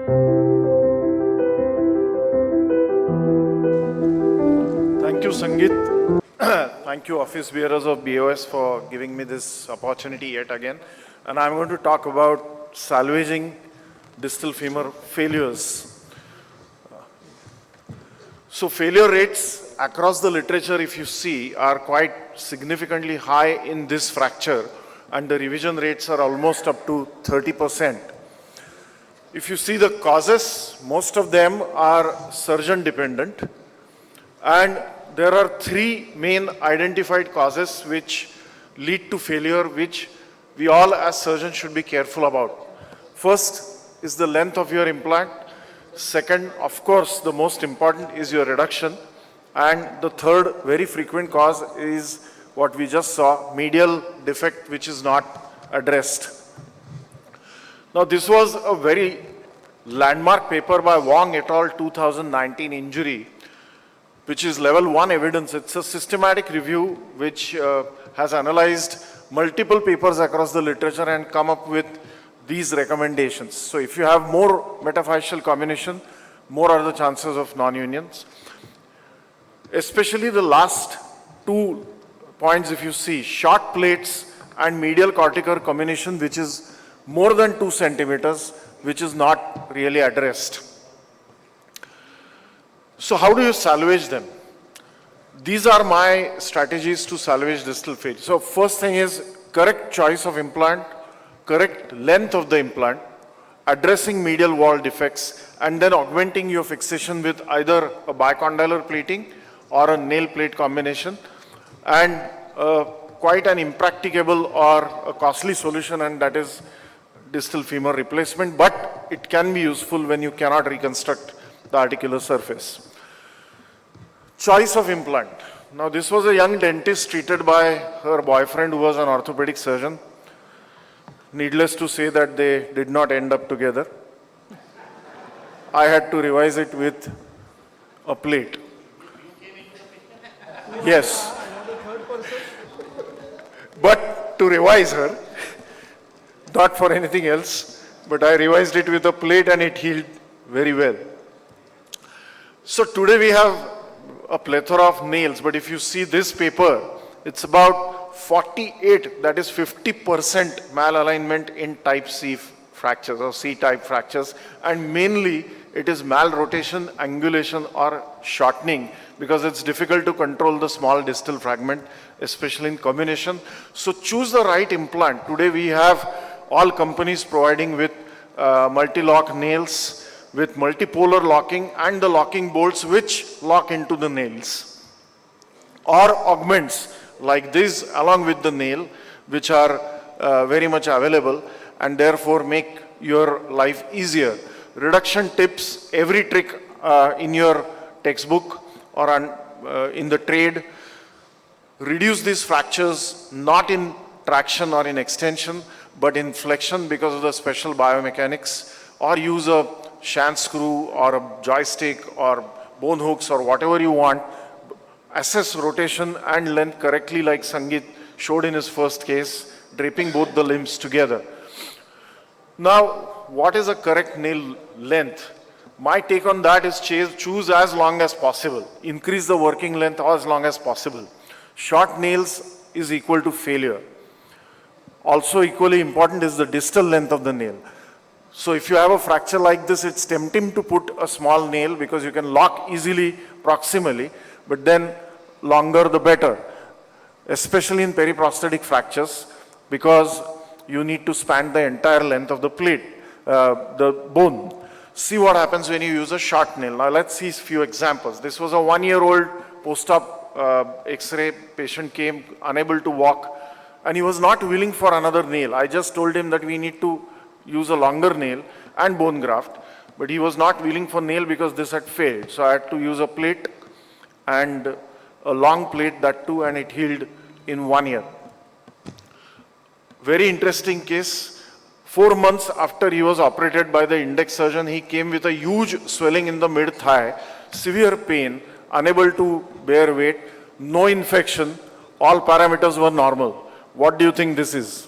Thank you, Sangeet. Thank you, office bearers of BOS, for giving me this opportunity yet again. And I'm going to talk about salvaging distal femur failures. So failure rates across the literature, if you see, are quite significantly high in this fracture, and the revision rates are almost up to 30%. If you see the causes, most of them are surgeon dependent, and there are three main identified causes which lead to failure, which we all as surgeons should be careful about. First is the length of your implant. Second, of course, the most important is your reduction. And the third very frequent cause is what we just saw, medial defect which is not addressed. Now this was a very landmark paper by Wong et al. 2019 injury, which is level 1 evidence. It's a systematic review which has analyzed multiple papers across the literature and come up with these recommendations. So if you have more metaphyseal comminution, more are the chances of non-unions. Especially the last 2 points, if you see, short plates and medial cortical comminution, which is more than 2 centimeters, which is not really addressed. So how do you salvage them? These are my strategies to salvage distal failure. So first thing is correct choice of implant, correct length of the implant, addressing medial wall defects, and then augmenting your fixation with either a bicondylar plating or a nail plate combination, and quite an impracticable or a costly solution, and that is distal femur replacement, but it can be useful when you cannot reconstruct the articular surface. Choice of implant. Now this was a young dentist treated by her boyfriend who was an orthopedic surgeon. Needless to say that they did not end up together. I had to revise it with a plate. Yes. But to revise her, not for anything else, but I revised it with a plate and it healed very well. So today we have a plethora of nails, but if you see this paper, it's about 48, that is 50% malalignment in type C fractures or C-type fractures, and mainly it is malrotation, angulation or shortening, because it's difficult to control the small distal fragment, especially in combination. So choose the right implant. Today we have all companies providing with multi-lock nails, with multipolar locking and the locking bolts which lock into the nails, or augments like this along with the nail, which are very much available and therefore make your life easier. Reduction tips, every trick in your textbook or in the trade. Reduce these fractures not in traction or in extension, but in flexion because of the special biomechanics, or use a shank screw or a joystick or bone hooks or whatever you want. Assess rotation and length correctly like Sangeet showed in his first case, draping both the limbs together. Now, what is a correct nail length? My take on that is choose as long as possible. Increase the working length as long as possible. Short nails is equal to failure. Also equally important is the distal length of the nail. So if you have a fracture like this, it's tempting to put a small nail because you can lock easily proximally, but then longer the better, especially in periprosthetic fractures, because you need to span the entire length of the plate, the bone. See what happens when you use a short nail. Now let's see a few examples. This was a 1-year-old post-op X-ray patient, came unable to walk, and he was not willing for another nail. I just told him that we need to use a longer nail and bone graft, but he was not willing for nail because this had failed. So I had to use a plate and a long plate, that too, and it healed in 1 year. Very interesting case. 4 months after he was operated by the index surgeon, he came with a huge swelling in the mid-thigh, severe pain, unable to bear weight, no infection, all parameters were normal. What do you think this is?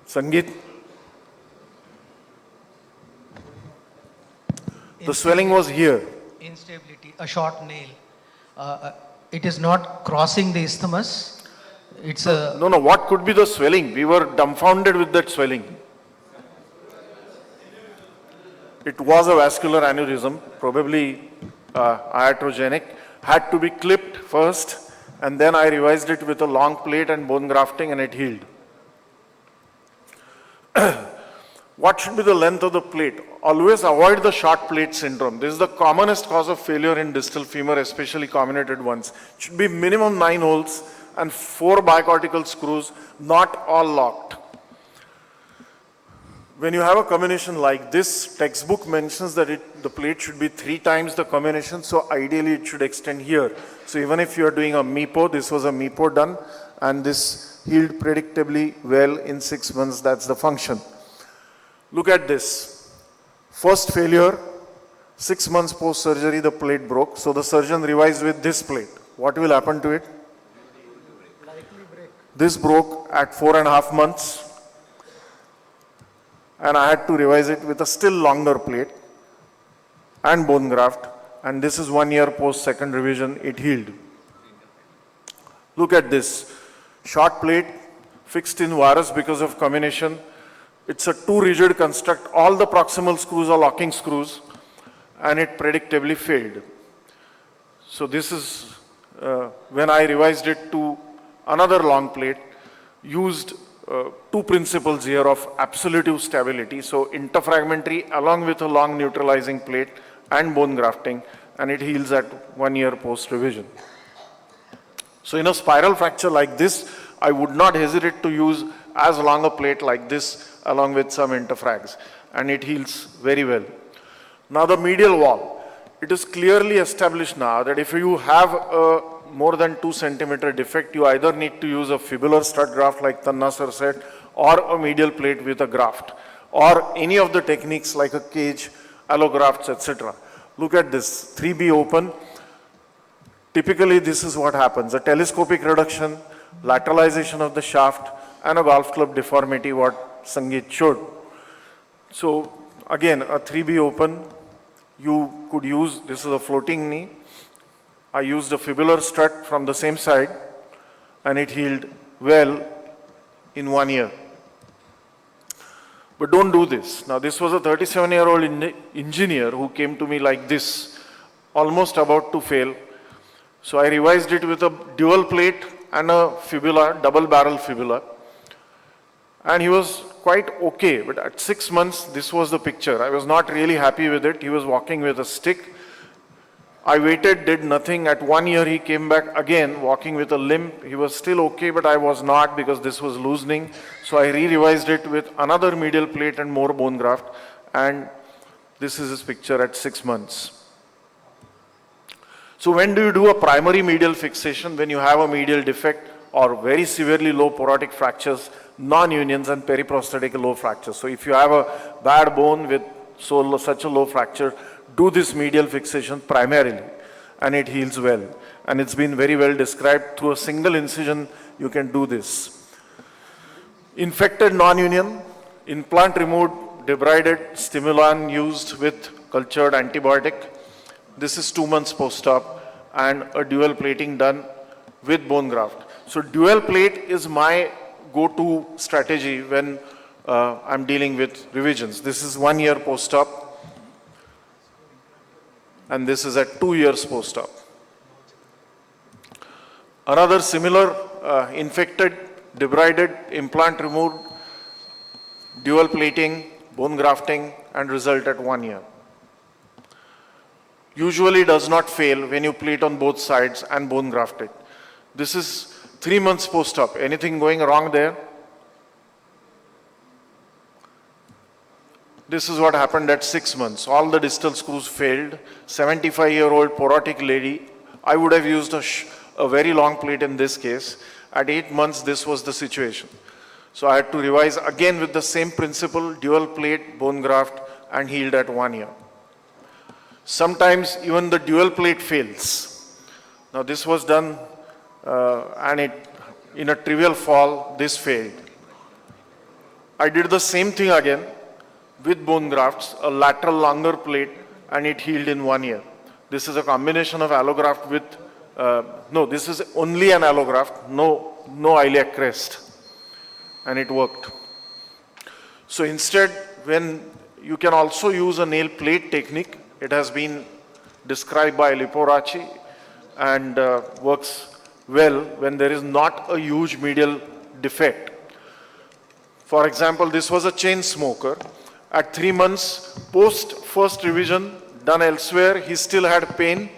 Sangeet? The swelling was here. Instability, a short nail. It is not crossing the isthmus. It's a... No, what could be the swelling? We were dumbfounded with that swelling. It was a vascular aneurysm, probably iatrogenic, had to be clipped first, and then I revised it with a long plate and bone grafting, and it healed. What should be the length of the plate? Always avoid the short plate syndrome. This is the commonest cause of failure in distal femur, especially comminuted ones. It should be minimum 9 holes and 4 bicortical screws, not all locked. When you have a comminution like this, textbook mentions that the plate should be 3 times the comminution, so ideally it should extend here. So even if you are doing a MIPO, this was a MIPO done, and this healed predictably well in 6 months. That's the function. Look at this. First failure, 6 months post-surgery, the plate broke. So the surgeon revised with this plate. What will happen to it? Likely break. This broke at 4.5 months. And I had to revise it with a still longer plate and bone graft. And this is 1 year post second revision, it healed. Look at this. Short plate, fixed in varus because of comminution. It's a too rigid construct. All the proximal screws are locking screws, and it predictably failed. So this is when I revised it to another long plate, used 2 principles here of absolute stability. So interfragmentary along with a long neutralizing plate and bone grafting, and it heals at 1 year post revision. So in a spiral fracture like this, I would not hesitate to use as long a plate like this along with some interfrags, and it heals very well. Now the medial wall, it is clearly established now that if you have a more than 2 centimeter defect, you either need to use a fibular stud graft like Tanna sir said, or a medial plate with a graft, or any of the techniques like a cage, allografts, etc. Look at this, 3B open. Typically this is what happens, a telescopic reduction, lateralization of the shaft, and a golf club deformity, what Sangeet showed. So again, a 3B open, you could use, this is a floating knee. I used a fibular strut from the same side, and it healed well in 1 year. But don't do this. Now this was a 37-year-old engineer who came to me like this, almost about to fail. So I revised it with a dual plate and a fibula, double barrel fibula. And he was quite okay, but at 6 months, this was the picture. I was not really happy with it. He was walking with a stick. I waited, did nothing. At 1 year, he came back again, walking with a limp. He was still okay, but I was not because this was loosening. So I re-revised it with another medial plate and more bone graft. And this is his picture at 6 months. So when do you do a primary medial fixation? When you have a medial defect or very severely low porotic fractures, non-unions and periprosthetic low fractures. So if you have a bad bone with such a low fracture, do this medial fixation primarily, and it heals well. And it's been very well described. Through a single incision, you can do this. Infected non-union, implant removed, debrided, stimulant used with cultured antibiotic. This is 2 months post-op, and a dual plating done with bone graft. So dual plate is my go-to strategy when I'm dealing with revisions. This is 1 year post-op, and this is at 2 years post-op. Another similar infected, debrided, implant removed, dual plating, bone grafting, and result at 1 year. Usually does not fail when you plate on both sides and bone graft it. This is 3 months post-op. Anything going wrong there? This is what happened at 6 months. All the distal screws failed. 75-year-old porotic lady. I would have used a very long plate in this case. At 8 months, this was the situation. So I had to revise again with the same principle, dual plate, bone graft, and healed at 1 year. Sometimes even the dual plate fails. Now this was done and in a trivial fall, this failed. I did the same thing again with bone grafts, a lateral longer plate and it healed in 1 year. This is a combination of allograft with, no, this is only an allograft, no iliac crest, and it worked. So instead, when you can also use a nail plate technique, it has been described by Liporaci and works well when there is not a huge medial defect. For example, this was a chain smoker. At 3 months post first revision done elsewhere, he still had pain.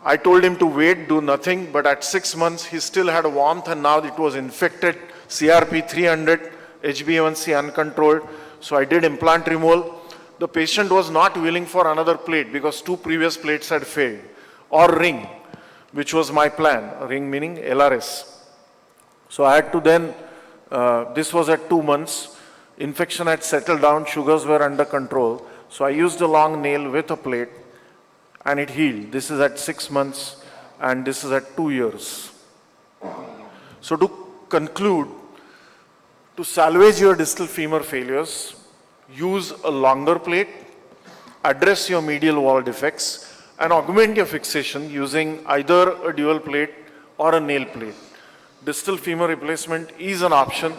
I told him to wait, do nothing, but at 6 months he still had warmth, and now it was infected, CRP 300, HbA1c uncontrolled. So I did implant removal. The patient was not willing for another plate because 2 previous plates had failed, or ring, which was my plan, ring meaning LRS. So I had to then, this was at 2 months, infection had settled down, sugars were under control. So I used a long nail with a plate and it healed. This is at 6 months and this is at 2 years. So to conclude, to salvage your distal femur failures, use a longer plate, address your medial wall defects, and augment your fixation using either a dual plate or a nail plate. Distal femur replacement is an option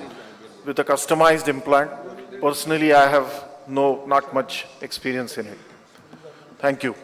with a customized implant. Personally, I have not much experience in it. Thank you.